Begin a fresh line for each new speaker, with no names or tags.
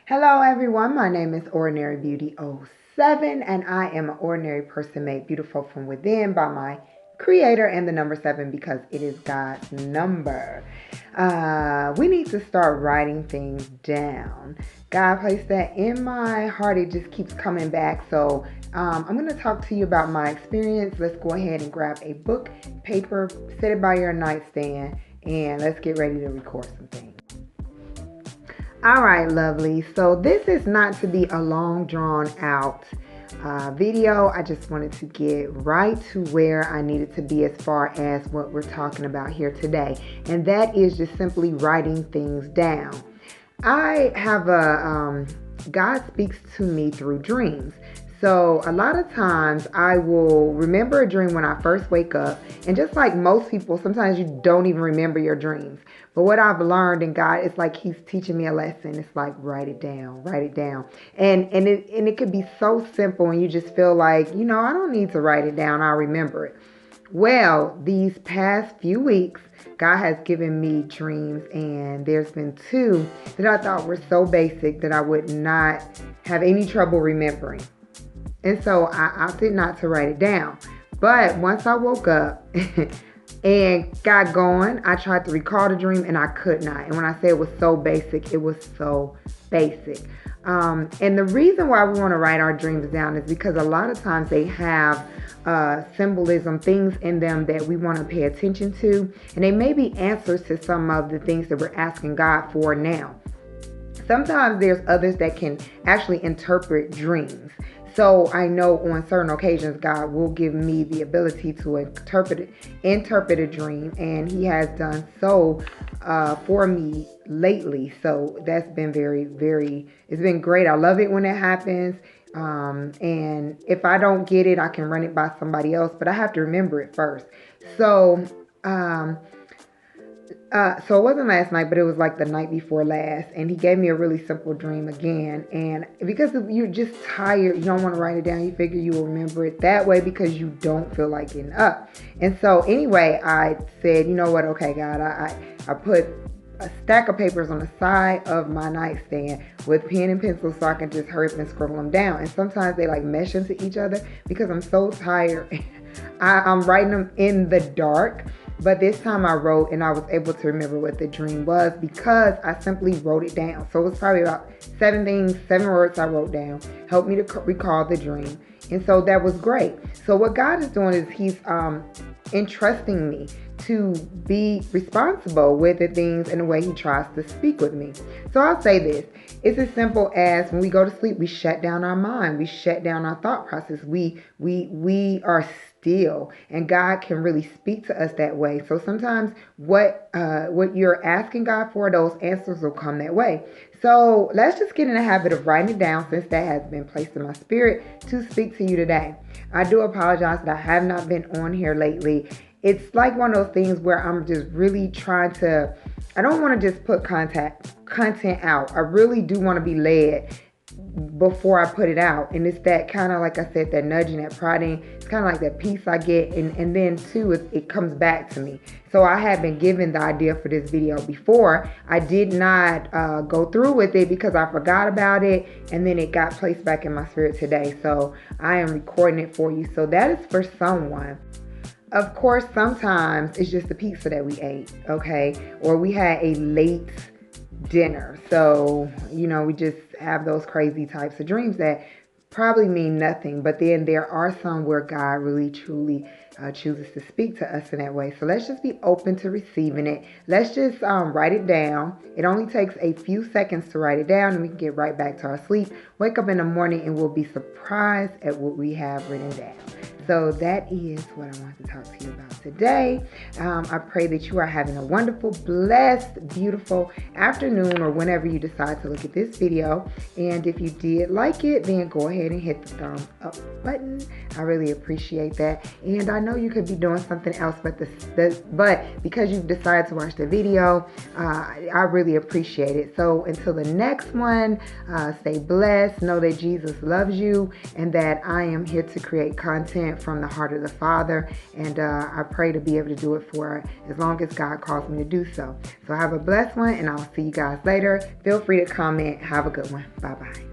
Hello everyone, my name is Ordinary Beauty '07 and I am an ordinary person made beautiful from within by my creator and the number 7 because it is God's number. We need to start writing things down. God placed that in my heart. It just keeps coming back. So I'm going to talk to you about my experience. Let's go ahead and grab a book, paper, set it by your nightstand, and let's get ready to record some things. All right, lovely. So this is not to be a long drawn out video. I just wanted to get right to where I needed to be as far as what we're talking about here today. And that is just simply writing things down. I have God speaks to me through dreams. So a lot of times I will remember a dream when I first wake up. And just like most people, sometimes you don't even remember your dreams. But what I've learned in God, it's like He's teaching me a lesson. It's like, write it down, write it down. And it could be so simple and you just feel like, I don't need to write it down. I'll remember it. Well, these past few weeks, God has given me dreams, and there's been two that I thought were so basic that I would not have any trouble remembering. And so I opted not to write it down. But once I woke up and got going, I tried to recall the dream and I could not. And when I say it was so basic, it was so basic. And the reason why we want to write our dreams down is because a lot of times they have symbolism, things in them that we want to pay attention to. And they may be answers to some of the things that we're asking God for now. Sometimes there's others that can actually interpret dreams. So I know on certain occasions, God will give me the ability to interpret a dream, and He has done so for me lately. So that's been it's been great. I love it when it happens. And if I don't get it, I can run it by somebody else, but I have to remember it first. So it wasn't last night, but it was like the night before last, and He gave me a really simple dream again. And because you're just tired, you don't want to write it down, you figure you will remember it that way because you don't feel like getting up. And so anyway, I said, you know what, okay, God, I put a stack of papers on the side of my nightstand with pen and pencil so I can just hurry up and scribble them down. And sometimes they like mesh into each other because I'm so tired. I'm writing them in the dark. But this time I wrote and I was able to remember what the dream was because I simply wrote it down. So it was probably about 7 words I wrote down, helped me to recall the dream. And so that was great. So what God is doing is He's entrusting me to be responsible with the things in the way He tries to speak with me. So I'll say this. It's as simple as when we go to sleep, we shut down our mind. We shut down our thought process. We are still, and God can really speak to us that way. So sometimes what you're asking God for, those answers will come that way. So let's just get in the habit of writing it down, since that has been placed in my spirit to speak to you today. I do apologize that I have not been on here lately. It's like one of those things where I'm just really trying to, I don't want to just put content out. I really do want to be led before I put it out. And it's that kind of, like I said, that nudging, that prodding. It's kind of like that peace I get. And then too, it comes back to me. So I had been given the idea for this video before. I did not go through with it because I forgot about it. And then it got placed back in my spirit today. So I am recording it for you. So that is for someone. Of course, sometimes it's just the pizza that we ate, okay? Or we had a late dinner. So, we just have those crazy types of dreams that probably mean nothing. But then there are some where God really, truly chooses to speak to us in that way. So let's just be open to receiving it. Let's just write it down. It only takes a few seconds to write it down, and we can get right back to our sleep. Wake up in the morning and we'll be surprised at what we have written down. So that is what I want to talk to you about today. I pray that you are having a wonderful, blessed, beautiful afternoon, or whenever you decide to look at this video. And if you did like it, then go ahead and hit the thumbs up button. I really appreciate that. And I know you could be doing something else, but because you've decided to watch the video, I really appreciate it. So until the next one, stay blessed. Know that Jesus loves you and that I am here to create content from the heart of the Father. And I pray to be able to do it for as long as God calls me to do so. So have a blessed one, and I'll see you guys later. Feel free to comment. Have a good one. Bye-bye.